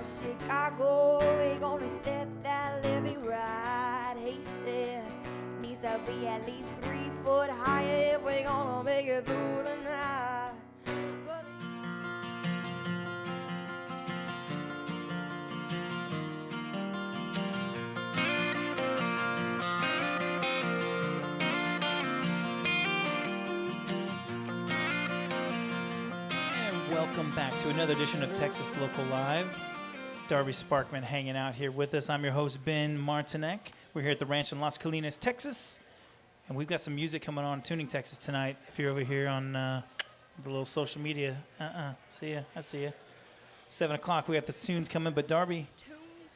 Chicago, we gonna set that levee right. He said, needs to be at least 3 foot high if we gonna make it through the night. Welcome back to another edition of Texas Local Live. Darby Sparkman hanging out here with us. I'm your host, Ben Martinek. We're here at the ranch in Las Colinas, Texas. And we've got some music coming on Tuning Texas tonight. If you're over here on the little social media, see ya. I see ya. 7 o'clock, we got the tunes coming. But Darby,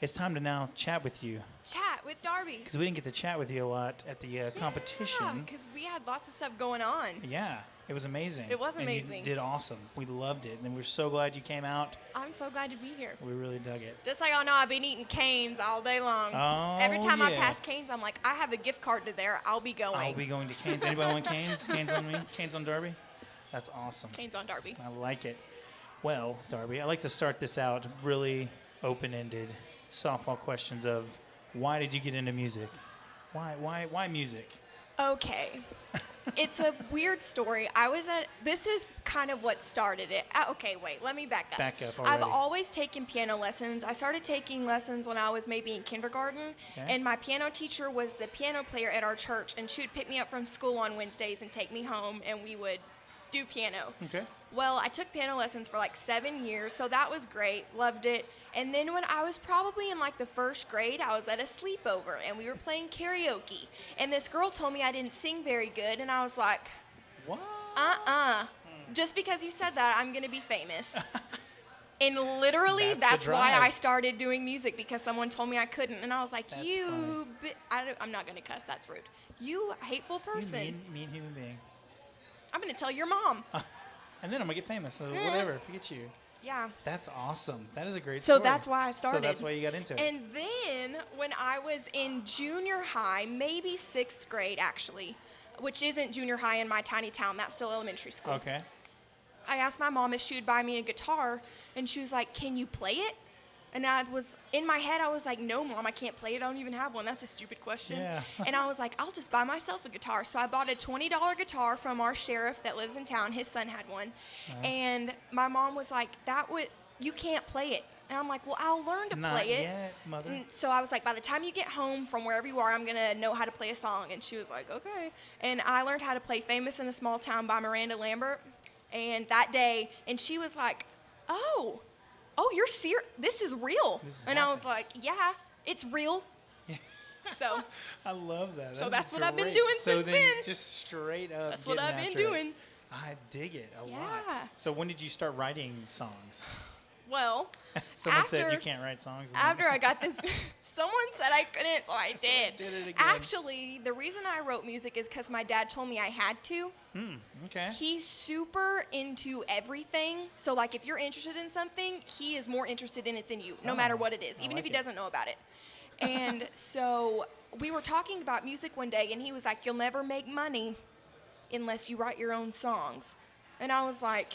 it's time to now chat with you. Chat with Darby. Because we didn't get to chat with you a lot at the competition. Yeah, because we had lots of stuff going on. Yeah. It was amazing. It was amazing. And you did awesome. We loved it. And we're so glad you came out. I'm so glad to be here. We really dug it. Just so y'all know, I've been eating Cane's all day long. Oh, every time I pass Cane's, I'm like, I have a gift card to there. I'll be going. I'll be going to Cane's. Anybody want Cane's? Cane's on me? Cane's on Darby? That's awesome. Cane's on Darby. I like it. Well, Darby, I like to start this out really open-ended softball questions of why did you get into music? Why music? Okay. It's a weird story. This is kind of what started it. Okay, wait, let me back up. Back up already. I've always taken piano lessons. I started taking lessons when I was maybe in kindergarten, and my piano teacher was the piano player at our church, and she would pick me up from school on Wednesdays and take me home, and we would do piano. Okay. Well, I took piano lessons for like 7 years, so that was great. Loved it. And then when I was probably in like the first grade, I was at a sleepover, and we were playing karaoke. And this girl told me I didn't sing very good, and I was like, what? Just because you said that, I'm going to be famous. And literally, that's the why drive. I started doing music, because someone told me I couldn't. And I was like, That's I'm not going to cuss. That's rude. You hateful person. You mean human being. I'm going to tell your mom. And then I'm going to get famous, so whatever, forget you. Yeah. That's awesome. That is a great So story. that's why I started. So that's why you got into it. And then when I was in junior high, maybe 6th grade actually, which isn't junior high in my tiny town, that's still elementary school. Okay. I asked my mom if she would buy me a guitar, and she was like, "Can you play it?" And in my head, I was like, "No, Mom, I can't play it. I don't even have one. That's a stupid question." Yeah. And I was like, "I'll just buy myself a guitar." So I bought a $20 guitar from our sheriff that lives in town. His son had one. Nice. And my mom was like, you can't play it. And I'm like, "Well, I'll learn to Not play it." yet, mother. And so I was like, "By the time you get home from wherever you are, I'm going to know how to play a song." And she was like, "Okay." And I learned how to play Famous in a Small Town by Miranda Lambert. And that day, and she was like, oh, you're serious? This is real. And I was like, "Yeah, it's real." Yeah. So I love that. So that's what I've been great. doing so since then. then. Just straight up. That's what getting I've been after it. doing. I dig it a Yeah. lot. So when did you start writing songs? Well, Someone said you can't write songs. After I got this, someone said I couldn't, so I did. did it again. Actually, the reason I wrote music is because my dad told me I had to. Okay. He's super into everything. So, like, if you're interested in something, he is more interested in it than you, no matter what it is, even if he doesn't know about it. And so we were talking about music one day, and he was like, "You'll never make money unless you write your own songs." And I was like,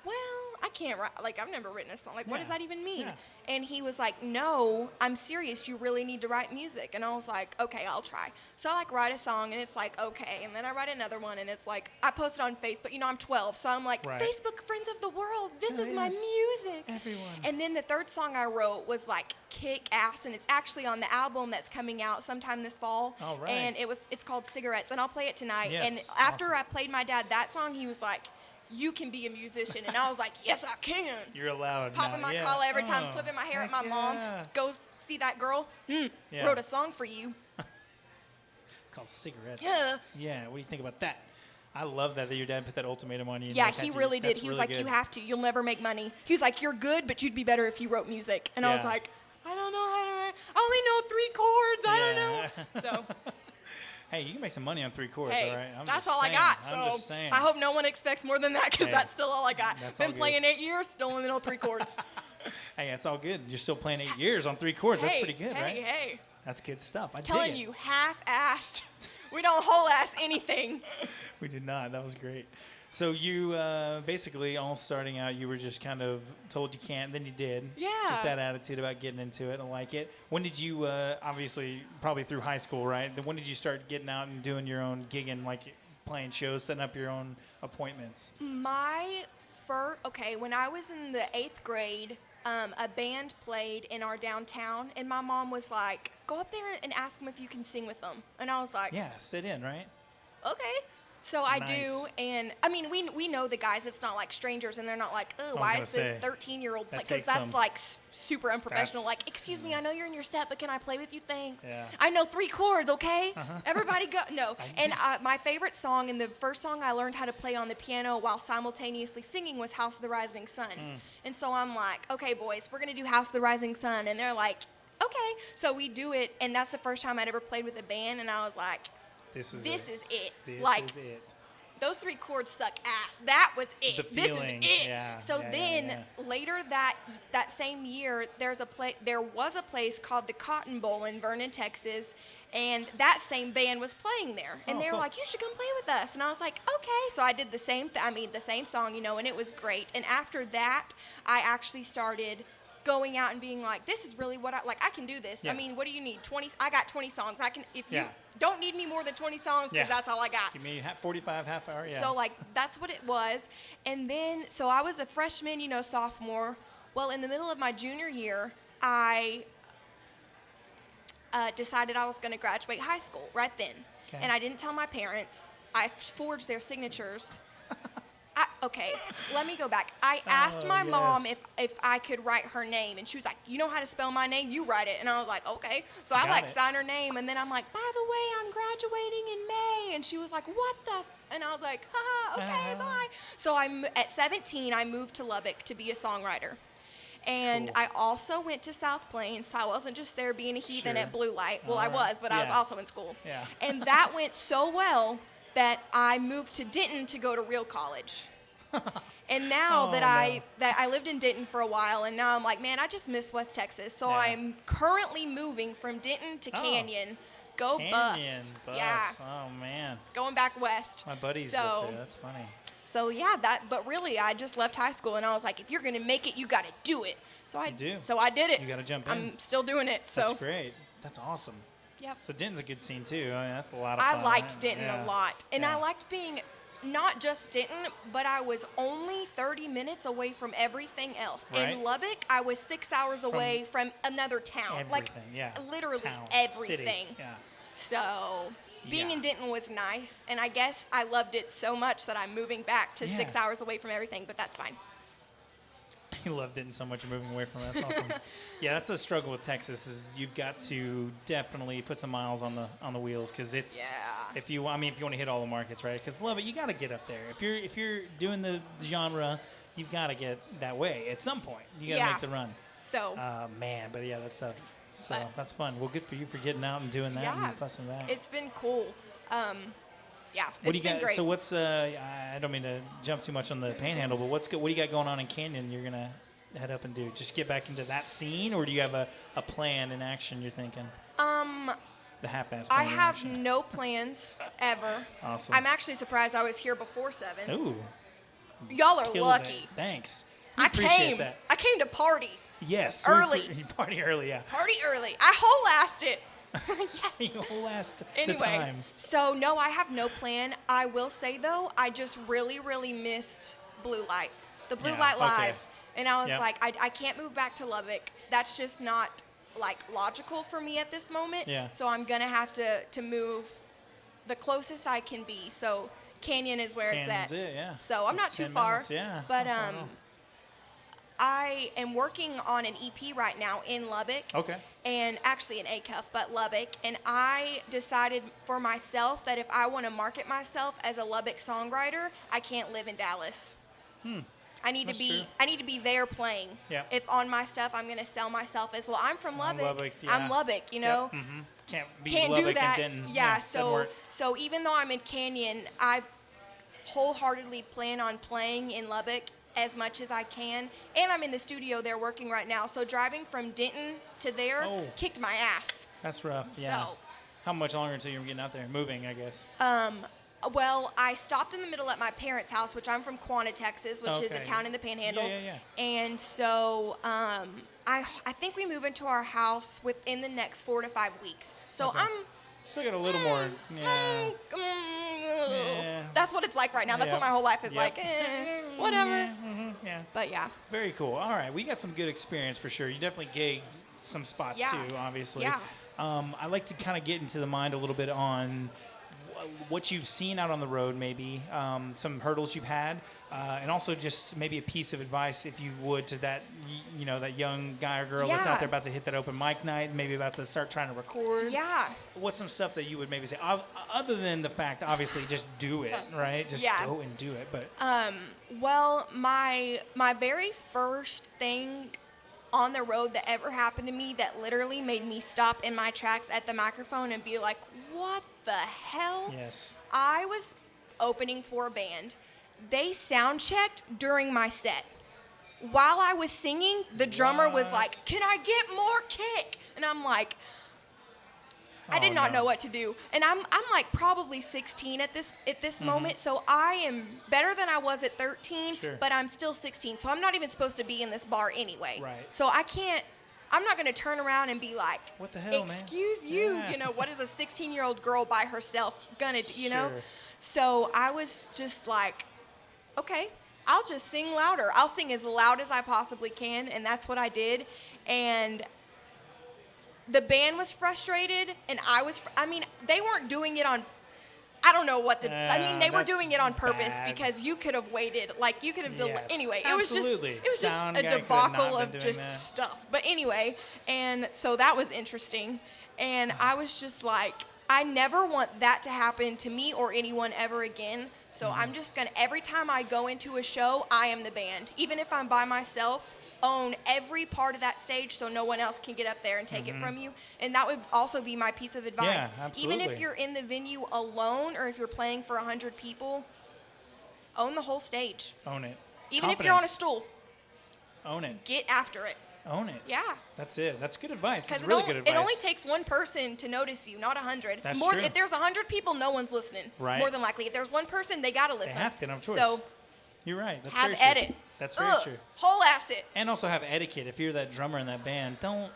"Well, I can't write, like, I've never written a song. Like, what does that even mean?" Yeah. And he was like, "No, I'm serious. You really need to write music." And I was like, "Okay, I'll try." So I, like, write a song, and it's like, okay. And then I write another one, and it's like, I post it on Facebook. You know, I'm 12, so I'm like, Right. Facebook friends of the world, this Oh, is my yes. music. Everyone. And then the third song I wrote was, like, kick ass, and it's actually on the album that's coming out sometime this fall. Oh, right. And it's called Cigarettes, and I'll play it tonight. Yes, And after awesome. I played my dad that song, he was like, "You can be a musician." And I was like, "Yes, I can." You're allowed. Popping now. my Yeah. collar every time, Oh, flipping my hair at heck my mom. yeah. Go see that girl? Yeah. Wrote a song for you. It's called Cigarettes. Yeah. Yeah. What do you think about that? I love that your dad put that ultimatum on you. and Yeah, like, he had to- really did. that's He was really like, "You good. have to. You'll never make money." He was like, "You're good, but you'd be better if you wrote music." And I was Yeah. like, "I don't know how to write. I only know 3 chords. I don't Yeah. know." So, Hey, you can make some money on 3 chords, hey, all right? I'm that's just all saying. I got. I'm So just saying. I hope no one expects more than that, because Hey, that's still all I got. that's all Been good. playing 8 years, still only know 3 chords. Hey, that's all good. You're still playing 8 years on 3 chords. That's pretty good, right? Hey. That's good stuff. I Telling dig it. you, half-assed. We don't whole-ass anything. We did not. That was great. So you basically all starting out, you were just kind of told you can't, then you did. Yeah. Just that attitude about getting into it. I like it. When did you, obviously, probably through high school, right? When did you start getting out and doing your own gigging, like playing shows, setting up your own appointments? When I was in the 8th grade, a band played in our downtown, and my mom was like, go up there and ask them if you can sing with them. And I was like, Yeah, sit in, right? okay. So I Nice. do, and I mean, we know the guys. It's not like strangers, and they're not like, oh, was why gonna is say, this 13-year-old that playing? Because takes that's some- like super unprofessional. That's- Like, excuse me, I know you're in your set, but can I play with you? Thanks. Yeah. I know 3 chords, okay? Everybody go. No. And my favorite song, and the first song I learned how to play on the piano while simultaneously singing was House of the Rising Sun. And so I'm like, okay, boys, we're going to do House of the Rising Sun. And they're like, okay. So we do it, and that's the first time I'd ever played with a band, and I was like, This is this it. is it. This Like, is it. those 3 chords suck ass. That was it. The This is feeling, it. yeah, So yeah, then yeah. later that same year, there was a place called the Cotton Bowl in Vernon, Texas, and that same band was playing there. And Oh, they were cool. like, "You should come play with us." And I was like, "Okay." So I did the same song, and it was great. And after that, I actually started going out and being like, this is really what I can do this. Yeah. I mean, what do you need? 20? I got 20 songs. If you Yeah. don't need me more than 20 songs, because Yeah. that's all I got. Give me 45, half hour, yeah. So, like, that's what it was. And then, so I was a freshman, sophomore. Well, in the middle of my junior year, I decided I was going to graduate high school right then. Okay. And I didn't tell my parents. I forged their signatures. Okay, let me go back. I asked my mom yes. if I could write her name, and she was like, "You know how to spell my name? You write it." And I was like, "Okay." So I Got it. signed her name, and then I'm like, "By the way, I'm graduating in May." And she was like, "What the?" And I was like, "Haha, okay, bye." So at 17, I moved to Lubbock to be a songwriter. And Cool. I also went to South Plains, so I wasn't just there being a heathen Sure. at Blue Light. Well, All I right. was, but I was Yeah. also in school. Yeah. And that went so well that I moved to Denton to go to real college. And now Oh, that no. I lived in Denton for a while, and now I'm like, man, I just miss West Texas. So Yeah. I'm currently moving from Denton to Oh. Canyon. Go Canyon Buffs. Yeah, Buffs. Oh, man. going back west. My buddies so, up there. That's funny. So yeah, but really, I just left high school, and I was like, if you're gonna make it, you gotta do it. So I do. So I did it. You got to jump in. I'm still doing it. So That's great. That's awesome. yep. So Denton's a good scene, too. I mean, that's a lot of I fun. liked right? Denton Yeah. a lot, and Yeah. I liked being not just Denton, but I was only 30 minutes away from everything else. Right. In Lubbock, I was 6 hours away from another town. Like Everything, yeah. literally Town, everything. City. Yeah. So being Yeah. in Denton was nice, and I guess I loved it so much that I'm moving back to Yeah. 6 hours away from everything, but that's fine. You love Denton so much, you're moving away from it. That's awesome. Yeah, that's the struggle with Texas is you've got to definitely put some miles on the wheels because it's Yeah. if you want to hit all the markets, right? Because love it, you got to get up there. If you're doing the genre, you've got to get that way at some point. You got to Yeah. make the run. So Man, but yeah, that's tough. So But- that's fun. Well, good for you for getting out and doing that yeah, and fussing back. it's been cool. Yeah, What it's do you been got? great. So what's I don't mean to jump too much on the panhandle, but what do you got going on in Canyon? You're gonna head up and do just get back into that scene, or do you have a plan in action? You're thinking the half-ass. I plan in have action. no plans ever. Awesome. I'm actually surprised I was here before 7. Ooh, Y'all are killed lucky. it. Thanks. We I appreciate came. that. I came to party. Yes. Early. You party early, yeah. Party early. I whole-assed it. Yes. You last the Anyway, time. so no, I have no plan. I will say though, I just really, really missed Blue Light, the Blue Yeah, Light okay. Live, and I was Yep. like, I can't move back to Lubbock. That's just not like logical for me at this moment. Yeah. So I'm gonna have to move the closest I can be. So Canyon is where Canyon's it's at. it, yeah. So I'm not too 10 far. minutes, yeah. But Not far at all. I am working on an EP right now in Lubbock. Okay. And actually in ACUF, but Lubbock. And I decided for myself that if I want to market myself as a Lubbock songwriter, I can't live in Dallas. I need That's to be true. I need to be there playing. Yeah. If on my stuff I'm gonna sell myself as well. I'm from Lubbock. Lubbock, I'm yeah. Lubbock, you know. Yep. Mm-hmm. Can't Can't Lubbock do that. And Denton. Yeah, doesn't so work. so even though I'm in Canyon, I wholeheartedly plan on playing in Lubbock as much as I can. And I'm in the studio there working right now. So driving from Denton to there Oh. kicked my ass. That's rough. Yeah. So How much longer until you're getting out there? Moving, I guess. Well, I stopped in the middle at my parents' house, which I'm from Quanah, Texas, which is a Okay. town in the Panhandle. Yeah. And so I think we move into our house within the next 4 to 5 weeks. So Okay. I'm Still got a little more. Yeah. Yeah. That's what it's like right now. That's what my whole life is Yep. like. Whatever. Yeah. But yeah. Very cool. All right, we got some good experience for sure. You definitely gigged some spots Yeah. too, obviously. Yeah. I like to kind of get into the mind a little bit on what you've seen out on the road, maybe some hurdles you've had, and also just maybe a piece of advice, if you would, to that that young guy or girl that's Yeah. out there about to hit that open mic night, maybe about to start trying to record. Yeah. What's some stuff that you would maybe say, other than the fact, obviously, just do it, right? Just Yeah. go and do it. But Well, my very first thing on the road that ever happened to me that literally made me stop in my tracks at the microphone and be like, what the hell? yes. I was opening for a band. They sound checked during my set. While I was singing, the drummer was What? like, "Can I get more kick?" And I'm like, I did Oh, not no. know what to do. And I'm like probably 16 at this moment, so I am better than I was at 13, Sure. but I'm still 16. So I'm not even supposed to be in this bar anyway. Right. So I'm not going to turn around and be like, What the hell, man? excuse you, Yeah. what is a 16-year-old girl by herself gonna do, you know? Sure. So I was just like, okay, I'll just sing louder. I'll sing as loud as I possibly can, and that's what I did. And the band was frustrated, and they weren't doing it on, I don't know what they were that's doing it on purpose bad. because you could have waited, like you could have delayed. Yes. Anyway, Absolutely. it was just Sound a guy could have not debacle been of doing just that. stuff. But anyway, and so that was interesting. And I was just like, I never want that to happen to me or anyone ever again. So Mm-hmm. I'm just going to, every time I go into a show, I am the band. Even if I'm by myself, own every part of that stage so no one else can get up there and take it from you. And that would also be my piece of advice. Yeah, Even if absolutely. you're in the venue alone or if you're playing for 100 people, own the whole stage. Own it. Even if you're on a Confidence. stool, Own it. get after it. Own it. Yeah. That's it. That's good advice. That's Because really good advice. it only takes one person to notice you, not 100. That's More, true. If there's 100 people, no one's listening. Right. More than likely. If there's one person, they gotta They listen. have to, no choice. So You're right. That's have very true. edit. That's very Ugh, true. whole ass it. And also have etiquette. If you're that drummer in that band, don't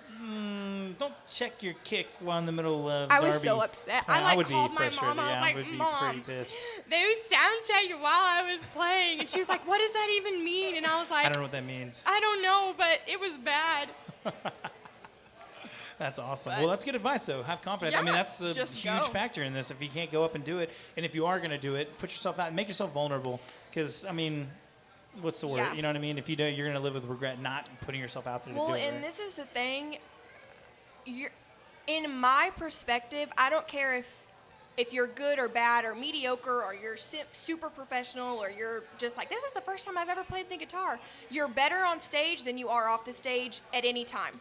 check your kick while in the middle of I was Darby so upset. playing. I would be called my frustrated. mom. I was Yeah, like, would be "Mom, pretty pissed. they sound checked while I was playing," and she was like, "What does that even mean?" And I was like, I don't know what that means. I don't know, but it was bad. That's awesome. But- Well, that's good advice, though. Have confidence. I mean, Yeah, that's a just huge go. factor in this. If you can't go up and do it, and if you are going to do it, put yourself out, make yourself vulnerable. Because, I mean, what's the word? Yeah. You know what I mean? If you don't, you're going to live with regret not putting yourself out there to Well, do it. and right? this is the thing. In my perspective, I don't care if you're good or bad or mediocre or you're super professional or you're just like, this is the first time I've ever played the guitar. You're better on stage than you are off the stage at any time.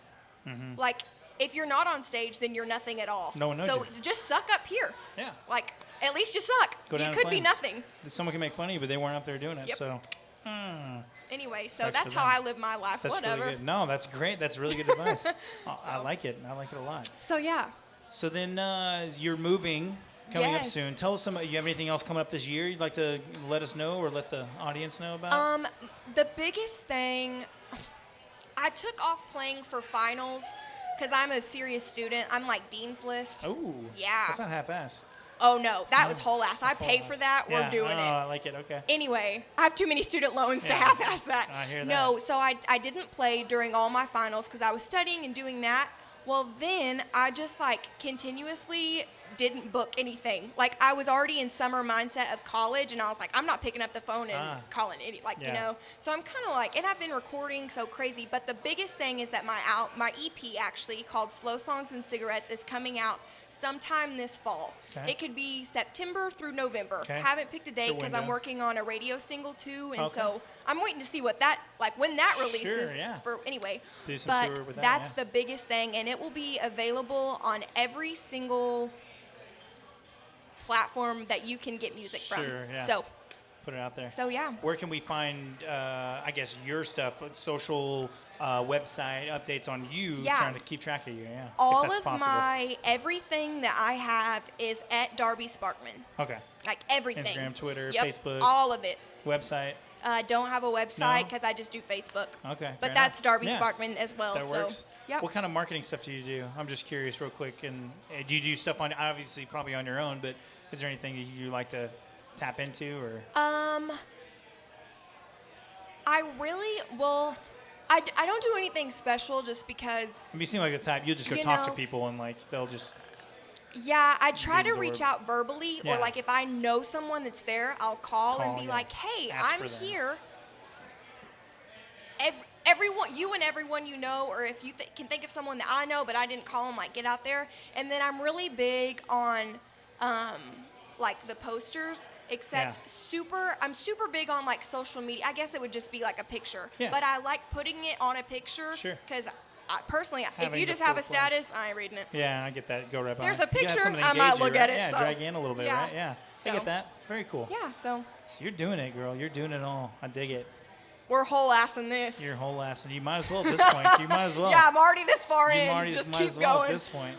Like, if you're not on stage, then you're nothing at all. No one knows so you. just suck up here. Yeah. Like, at least you suck. Go down You in could be flames. nothing. Someone can make fun of you, but they weren't up there doing it. Yep. So Anyway, so Sucks for that's how them. I live my life. that's Whatever. really good. No, that's great. That's really good advice. I like it. I like it a lot. So yeah. So then you're moving, coming up Yes. soon. Tell us you have anything else coming up this year you'd like to let us know or let the audience know about? The biggest thing, I took off playing for finals because I'm a serious student. I'm like Dean's List. Oh. yeah. That's not half-assed. Oh no, that was whole ass. I That's pay whole for ass. that. Yeah. We're doing Oh, it. I like it. Okay. Anyway, I have too many student loans to Yeah. half-ass that. I hear No, that. so I didn't play during all my finals because I was studying and doing that. Well, then I just like continuously didn't book anything. Like I was already in summer mindset of college, and I was like, I'm not picking up the phone and calling any, you Yeah. know. So I'm kind of like, and I've been recording so crazy. But the biggest thing is that my EP actually called Slow Songs and Cigarettes is coming out sometime this fall. Okay. It could be September through November. Okay. Haven't picked a date It's a because I'm window. working on a radio single too, and Okay. so I'm waiting to see what that when that releases. Sure, yeah. For anyway, Do some but tour with that, that's yeah. the biggest thing, and it will be available on every single platform that you can get music from. Sure, yeah. So Put it out there. So yeah. Where can we find, I guess, your stuff, social, website, updates on you, trying to keep track of you, All if that's of possible. my, everything that I have is at Darby Sparkman. Okay. Like everything. Instagram, Twitter, Yep, Facebook. all of it. Website. I don't have a website because I just do Facebook. Okay. But that's Darby Yeah. Sparkman as well. That works. Yep. What kind of marketing stuff do you do? I'm just curious real quick. And do you do stuff on, obviously probably on your own, but is there anything that you like to tap into or? I really, well, I don't do anything special just because. You seem like the type, you'll just go talk to people and like, they'll just. Yeah, I try to absorbed. reach out verbally, or like if I know someone that's there, I'll call and be like, "Hey, Ask I'm for them. here." Everyone, you and everyone you know, or if you can think of someone that I know but I didn't call them, like get out there. And then I'm really big on like the posters, except I'm super big on like social media. I guess it would just be like a picture, but I like putting it on a picture because. Personally, if you just have a status, I ain't reading it. Yeah, I get that. Go right by. There's a picture, I I might look at it. Yeah, so. drag you in a little bit, Yeah. right? Yeah, So. I get that. Very cool. Yeah, so you're doing it, girl. You're doing it all. I dig it. we're whole ass in this. You're whole ass, and you might as well at this point. You might as well. Yeah, I'm already this far in. Already just might keep as well going. at this point.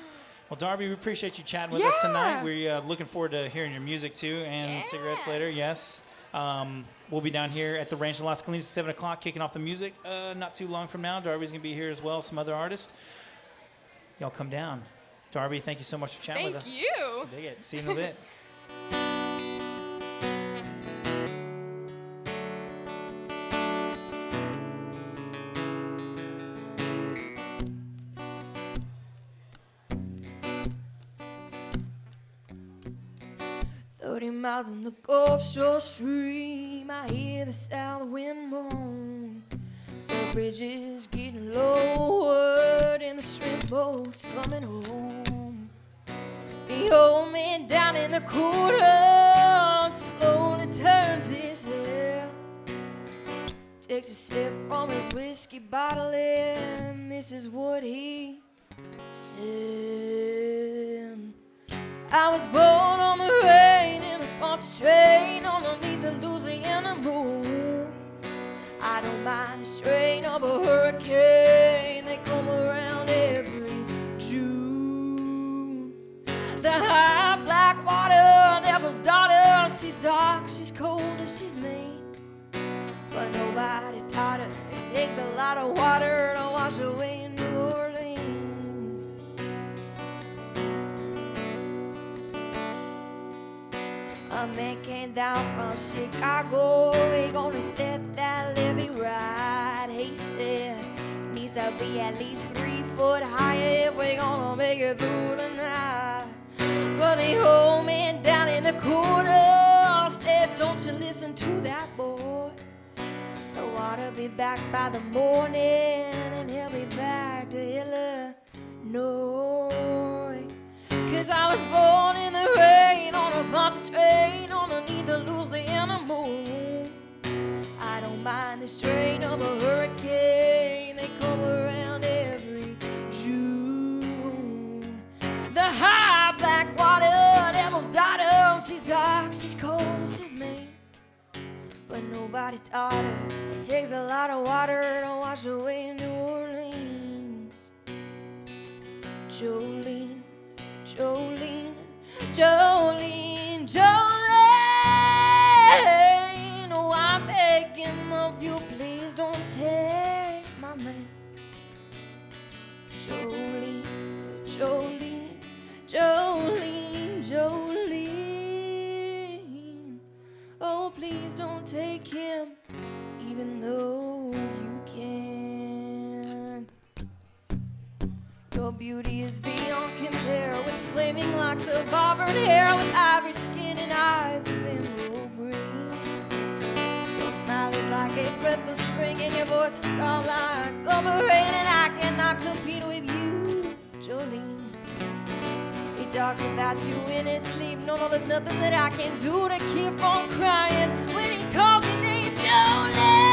Well, Darby, we appreciate you chatting with us tonight. We're looking forward to hearing your music too, and cigarettes later. Yes. We'll be down here at the Ranch in Las Colinas at 7 o'clock, kicking off the music. Not too long from now, Darby's gonna be here as well. Some other artists. Y'all come down. Darby, thank you so much for chatting with us. Thank you. Dig it. See you in a bit. Miles in the Gulf Shore stream, I hear the south wind moan. The bridge is getting lowered and the shrimp boat's coming home. The old man down in the corner slowly turns his head, takes a sip from his whiskey bottle, and this is what he said. I was born on the rain in a bunch train underneath the Louisiana moon. I don't mind the strain of a hurricane, they come around every June. The high black water, devil's daughter, she's dark, she's cold, and she's mean. But nobody taught her it takes a lot of water to wash away New Orleans. A man came down from Chicago, he gonna set that levee right. He said, needs to be at least 3 foot high if we gonna make it through the night. But the old man down in the corner said, don't you listen to that boy. The water be back by the morning, and he'll be back to Illinois. 'Cause I was born in the rain on a bunch of train underneath the Louisiana moon. I don't mind the strain of a hurricane, they come around every June. The high black water, devil's daughter, she's dark, she's cold, she's mean. But nobody taught her it takes a lot of water to wash away New Orleans. Jolene, Jolene, Jolene, Jolene, oh, I'm begging of you, please don't take my man. Jolene, Jolene, Jolene, Jolene, oh, please don't take him, even though you can. Your beauty is beyond compare, with flaming locks of auburn hair, with ivory skin and eyes of emerald green. Your smile is like a breath of spring, and your voice is soft like summer rain, and I cannot compete with you, Jolene. He talks about you in his sleep. No, there's nothing that I can do to keep from crying when he calls your name, Jolene.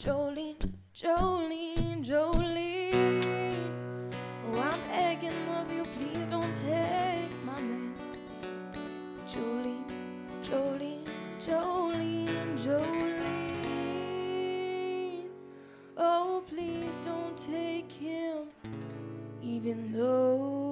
Jolene, Jolene, Jolene, oh, I'm begging of you, please don't take my man. like him, even though